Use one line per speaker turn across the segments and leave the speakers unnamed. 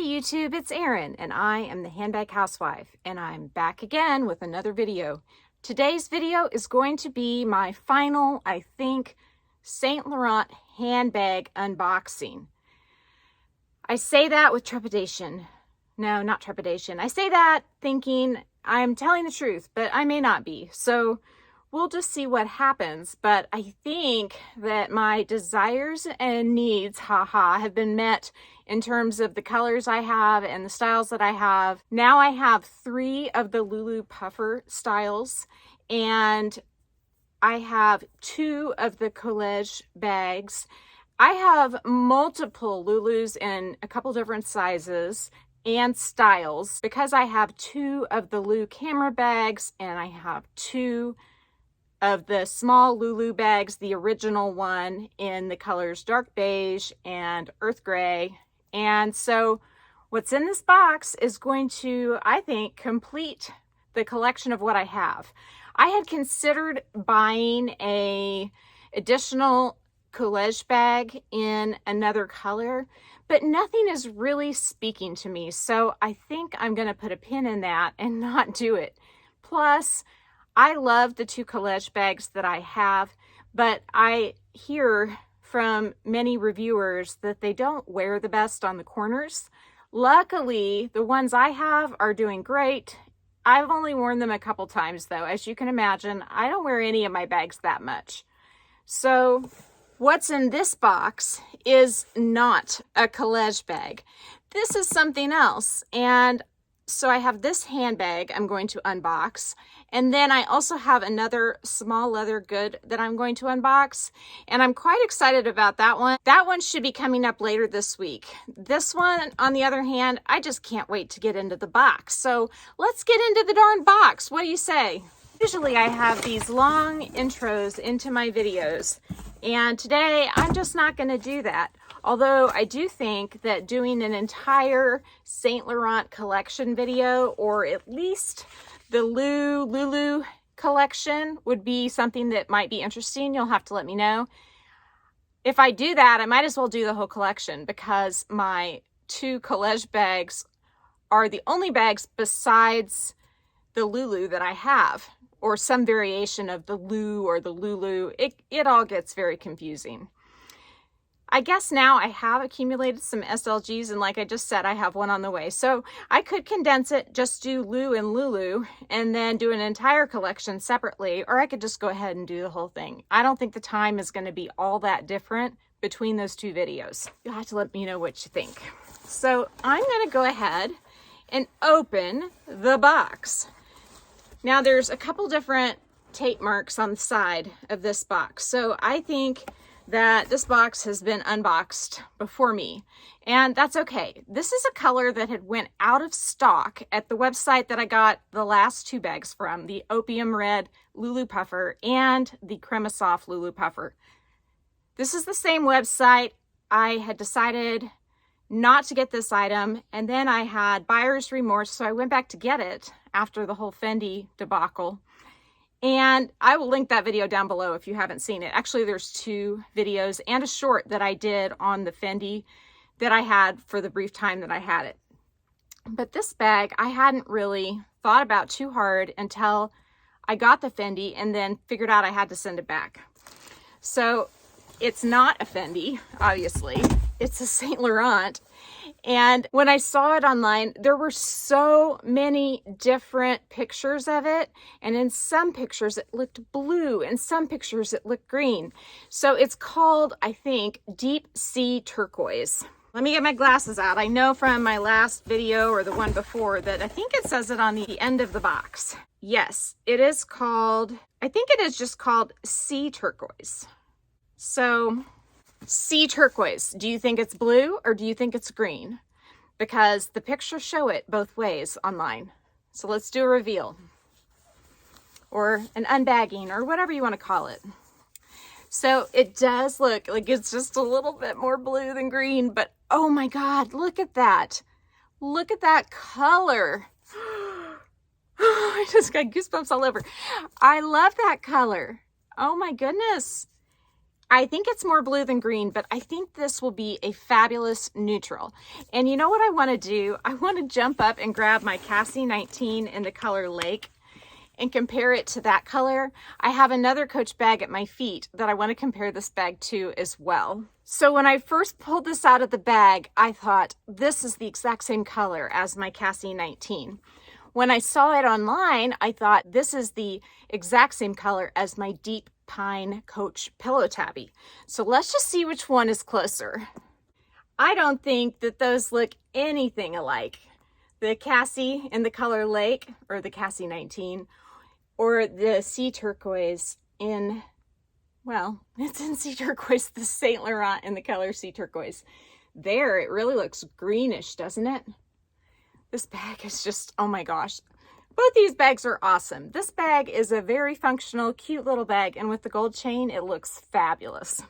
YouTube, it's Erin, and I am the Handbag Housewife, and I'm back again with another video. Today's video is going to be my final, I think, Saint Laurent handbag unboxing. I say that with trepidation. No, not trepidation. I say that thinking I'm telling the truth, but I may not be. So we'll just see what happens. But I think that my desires and needs, have been met in terms of the colors I have and the styles that I have. Now I have 3 of the Loulou puffer styles, and I have 2 of the collage bags. I have multiple Loulous in a couple different sizes and styles because I have 2 of the Loulou camera bags and I have 2 of the small Loulou bags, the original one in the colors dark beige and earth gray. And so what's in this box is going to, I think, complete the collection of what I have. I had considered buying a additional collage bag in another color, but nothing is really speaking to me. So I think I'm going to put a pin in that and not do it. Plus, I love the 2 collage bags that I have, but I hear from many reviewers that they don't wear the best on the corners. Luckily, the ones I have are doing great. I've only worn them a couple times though. As you can imagine, I don't wear any of my bags that much. So what's in this box is not a collage bag. This is something else. And so I have this handbag I'm going to unbox. And then I also have another small leather good that I'm going to unbox. And I'm quite excited about that one. That one should be coming up later this week. This one, on the other hand, I just can't wait to get into the box. So let's get into the darn box. What do you say? Usually I have these long intros into my videos. And today I'm just not going to do that. Although I do think that doing an entire Saint Laurent collection video, or at least the Loulou collection, would be something that might be interesting. You'll have to let me know. If I do that, I might as well do the whole collection because my 2 collage bags are the only bags besides the Loulou that I have, or some variation of the Lou or the Loulou. It all gets very confusing. I guess now I have accumulated some SLGs, and like I just said, I have one on the way. So I could condense it, just do Lou and Loulou, and then do an entire collection separately, or I could just go ahead and do the whole thing. I don't think the time is going to be all that different between those 2 videos. You'll have to let me know what you think. So I'm going to go ahead and open the box. Now there's a couple different tape marks on the side of this box. So I think that this box has been unboxed before me, and that's okay. This is a color that had went out of stock at the website that I got the last 2 bags from, the Opium Red Loulou Puffer and the Crema Soft Loulou Puffer. This is the same website. I had decided not to get this item, and then I had buyer's remorse, so I went back to get it after the whole Fendi debacle. And I will link that video down below if you haven't seen it. Actually, there's 2 videos and a short that I did on the Fendi that I had for the brief time that I had it. But this bag, I hadn't really thought about too hard until I got the Fendi and then figured out I had to send it back. So it's not a Fendi, obviously. It's a Saint Laurent. And when I saw it online, there were so many different pictures of it. And in some pictures it looked blue, and some pictures it looked green. So it's called, I think, Deep Sea Turquoise. Let me get my glasses out. I know from my last video or the one before that I think it says it on the end of the box. Yes, it is called, I think it is just called Sea Turquoise. So sea turquoise. Do you think it's blue or do you think it's green? Because the pictures show it both ways online. So let's do a reveal. Or an unbagging, or whatever you want to call it. So it does look like it's just a little bit more blue than green, but oh my God, look at that. Look at that color. I just got goosebumps all over. I love that color. Oh my goodness. I think it's more blue than green, but I think this will be a fabulous neutral. And you know what I want to do? I want to jump up and grab my Cassie 19 in the color Lake and compare it to that color. I have another Coach bag at my feet that I want to compare this bag to as well. So when I first pulled this out of the bag, I thought this is the exact same color as my Cassie 19. When I saw it online, I thought this is the exact same color as my Deep Pine Coach pillow tabby. So let's just see which one is closer. I don't think that those look anything alike. The Cassie in the color Lake, or the Cassie 19, or the Sea Turquoise in, well, it's in Sea Turquoise, the Saint Laurent in the color Sea Turquoise. There, it really looks greenish, doesn't it? This bag is just, oh my gosh. Both these bags are awesome. This bag is a very functional, cute little bag, and with the gold chain, it looks fabulous.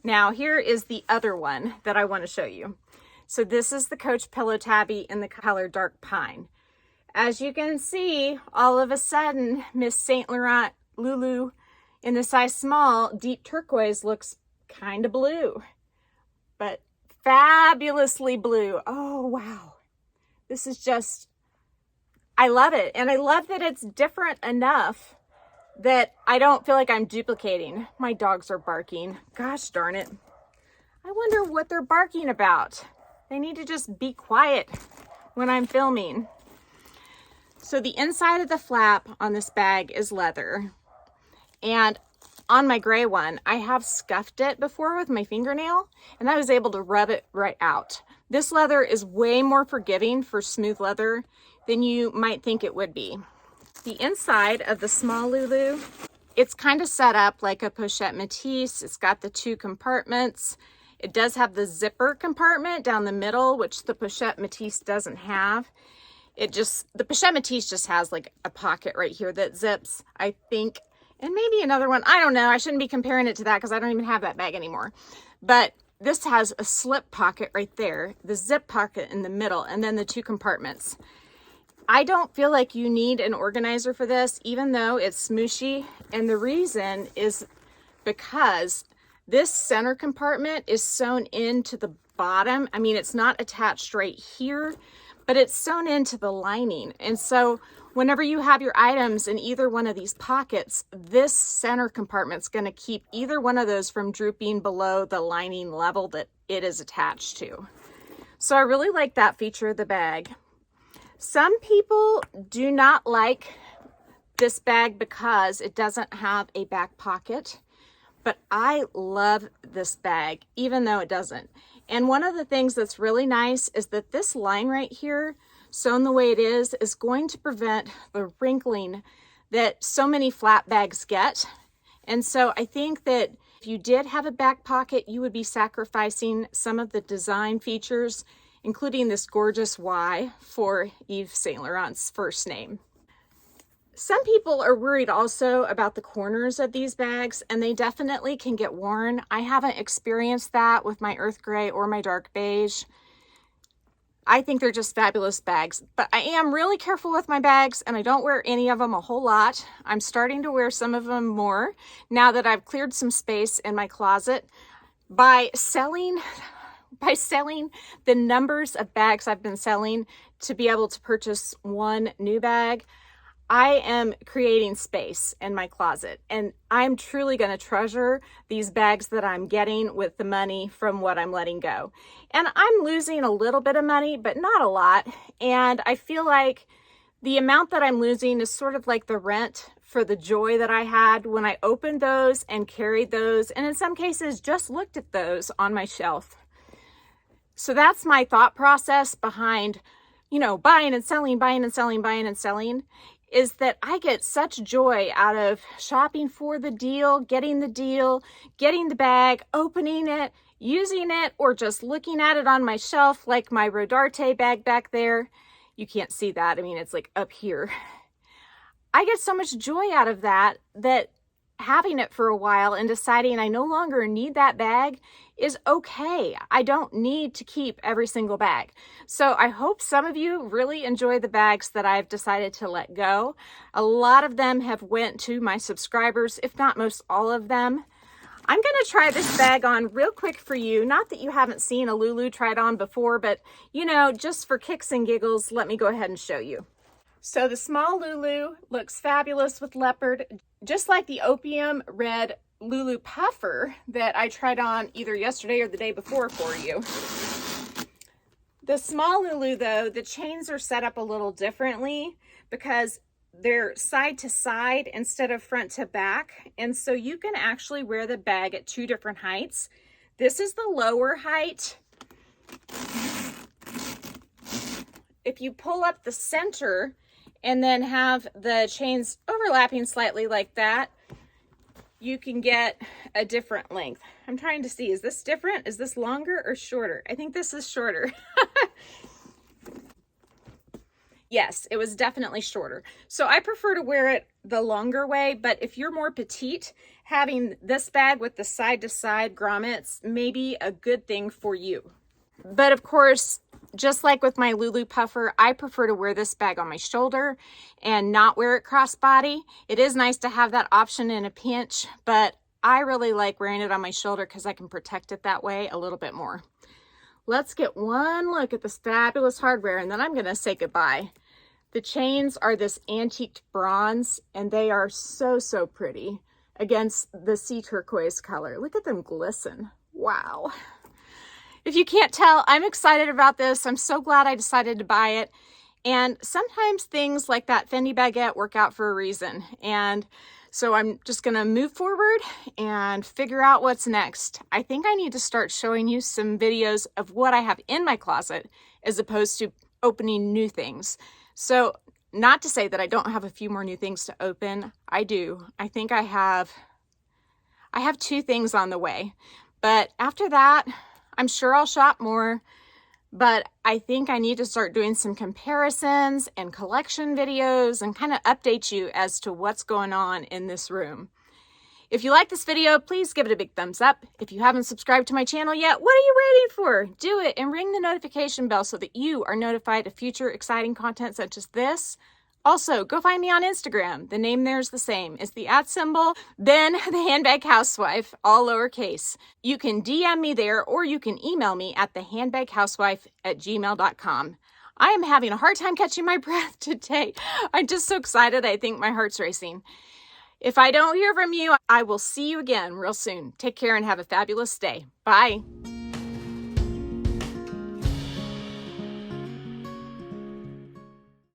Now, here is the other one that I want to show you. So this is the Coach pillow tabby in the color Dark Pine. As you can see, all of a sudden, Miss Saint Laurent Loulou in the size small, Deep Turquoise looks kind of blue, but fabulously blue. Oh, wow. This is just, I love it. And I love that it's different enough that I don't feel like I'm duplicating. My dogs are barking. Gosh darn it. I wonder what they're barking about. They need to just be quiet when I'm filming. So the inside of the flap on this bag is leather. And on my gray one, I have scuffed it before with my fingernail, and I was able to rub it right out. This leather is way more forgiving for smooth leather than you might think it would be. The inside of the small Loulou, it's kind of set up like a pochette métisse. It's got the two compartments. It does have the zipper compartment down the middle, which the pochette métisse doesn't have. The pochette métisse just has like a pocket right here that zips, I think. And maybe another one. I don't know. I shouldn't be comparing it to that because I don't even have that bag anymore. But this has a slip pocket right there, the zip pocket in the middle, and then the two compartments. I don't feel like you need an organizer for this, even though it's smooshy. And the reason is because this center compartment is sewn into the bottom. I mean, it's not attached right here, but it's sewn into the lining. And so whenever you have your items in either one of these pockets, this center compartment's going to keep either one of those from drooping below the lining level that it is attached to. So I really like that feature of the bag. Some people do not like this bag because it doesn't have a back pocket, but I love this bag, even though it doesn't. And one of the things that's really nice is that this line right here, sewn the way it is going to prevent the wrinkling that so many flat bags get. And so I think that if you did have a back pocket, you would be sacrificing some of the design features, including this gorgeous Y for Yves Saint Laurent's first name. Some people are worried also about the corners of these bags, and they definitely can get worn. I haven't experienced that with my earth gray or my dark beige. I think they're just fabulous bags, but I am really careful with my bags, and I don't wear any of them a whole lot. I'm starting to wear some of them more now that I've cleared some space in my closet. By selling the numbers of bags I've been selling to be able to purchase one new bag, I am creating space in my closet, and I'm truly going to treasure these bags that I'm getting with the money from what I'm letting go. And I'm losing a little bit of money, but not a lot. And I feel like the amount that I'm losing is sort of like the rent for the joy that I had when I opened those and carried those, and in some cases just looked at those on my shelf. So that's my thought process behind, buying and selling, buying and selling, buying and selling, is that I get such joy out of shopping for the deal, getting the bag, opening it, using it, or just looking at it on my shelf, like my Rodarte bag back there. You can't see that. I mean, it's like up here. I get so much joy out of that having it for a while and deciding I no longer need that bag is okay. I don't need to keep every single bag. So I hope some of you really enjoy the bags that I've decided to let go. A lot of them have went to my subscribers, if not most all of them. I'm going to try this bag on real quick for you. Not that you haven't seen a Loulou tried on before, but you know, just for kicks and giggles, let me go ahead and show you. So the small Loulou looks fabulous with leopard, just like the opium red Loulou puffer that I tried on either yesterday or the day before for you. The small Loulou though, the chains are set up a little differently because they're side to side instead of front to back. And so you can actually wear the bag at 2 different heights. This is the lower height. If you pull up the center and then have the chains overlapping slightly like that, you can get a different length. I'm trying to see, is this different? Is this longer or shorter? I think this is shorter. Yes, it was definitely shorter. So I prefer to wear it the longer way, but if you're more petite, having this bag with the side-to-side grommets may be a good thing for you. But of course, just like with my Loulou puffer, I prefer to wear this bag on my shoulder and not wear it crossbody. It is nice to have that option in a pinch, but I really like wearing it on my shoulder because I can protect it that way a little bit more. Let's get one look at this fabulous hardware and then I'm going to say goodbye. The chains are this antiqued bronze and they are so, so pretty against the sea turquoise color. Look at them glisten. Wow. If you can't tell, I'm excited about this. I'm so glad I decided to buy it. And sometimes things like that Fendi Baguette work out for a reason. And so I'm just going to move forward and figure out what's next. I think I need to start showing you some videos of what I have in my closet as opposed to opening new things. So not to say that I don't have a few more new things to open. I do. I think I have 2 things on the way. But after that, I'm sure I'll shop more. But I think I need to start doing some comparisons and collection videos and kind of update you as to what's going on in this room. If you like this video, please give it a big thumbs up. If you haven't subscribed to my channel yet, what are you waiting for? Do it and ring the notification bell so that you are notified of future exciting content such as this. Also, go find me on Instagram. The name there is the same. It's the @ then the Handbag Housewife, all lowercase. You can DM me there or you can email me at thehandbaghousewife@gmail.com. I am having a hard time catching my breath today. I'm just so excited. I think my heart's racing. If I don't hear from you, I will see you again real soon. Take care and have a fabulous day. Bye.